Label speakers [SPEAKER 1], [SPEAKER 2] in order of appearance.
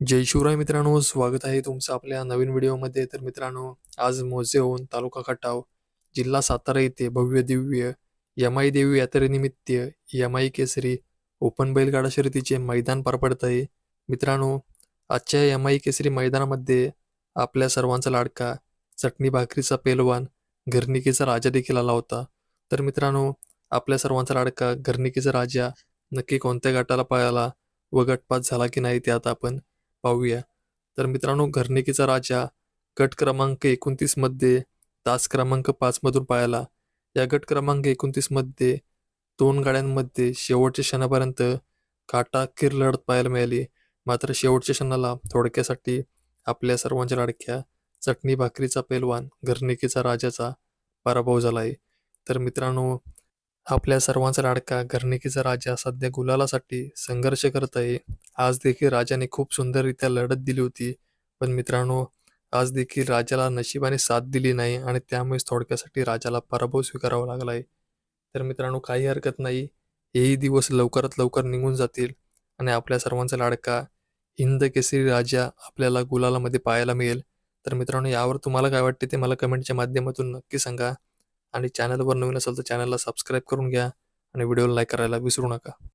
[SPEAKER 1] जय शिवराय मित्रांनो, स्वागत आहे तुमचं आपल्या नवीन व्हिडिओमध्ये. तर मित्रांनो, आज मोजेहोन तालुका खटाव जिल्हा सातारा येथे भव्य दिव्य यमाई देवी यात्रेनिमित्त यमाई केसरी ओपन बैलगाडा शर्यतीचे मैदान पार पडत आहे. मित्रांनो, आजच्या यमाई केसरी मैदानामध्ये आपल्या सर्वांचा लाडका चटणी भाकरीचा पेलवान घरनिकीचा राजा देखील आला होता. तर मित्रांनो, आपल्या सर्वांचा लाडका घरनिकीचा राजा नक्की कोणत्या गटाला पळाला व गटपास झाला की नाही ते आता आपण पाहूया. तर मित्रांनो, घरनिकीचा राजा गट क्रमांक 29 मध्ये तास क्रमांक 5 मधून पाहायला. या गट क्रमांक 29 मध्ये 2 गाड्यांमध्ये शेवटच्या क्षणापर्यंत काटाकीर लढत पाहायला मिळाली. मात्र शेवटच्या क्षणाला थोडक्यासाठी आपल्या सर्वांच्या लाडक्या चटणी भाकरीचा पैलवान घरनिकीचा राजाचा पराभव झाला आहे. तर मित्रांनो, आपल्या सर्वांचा लाडका घरनिकीचा राजा सध्या गुलालासाठी संघर्ष करत आहे. आज देखील राजाने खूप सुंदररित्या लढत दिली होती. पण मित्रांनो, आज देखील राजाला नशिबाने साथ दिली नाही आणि त्यामुळेच थोडक्यासाठी राजाला पराभव स्वीकारावा लागला आहे. तर मित्रांनो, काही हरकत नाही. हेही दिवस लवकरात लवकर निघून जातील आणि आपल्या सर्वांचा लाडका हिंद केसरी राजा आपल्याला गुलालामध्ये पाहायला मिळेल. तर मित्रांनो, यावर तुम्हाला काय वाटते ते मला कमेंटच्या माध्यमातून नक्की सांगा. आणि चॅनलवर नवीन असेल तर चॅनलला सबस्क्राईब करून घ्या आणि व्हिडिओला लाईक करायला विसरू नका.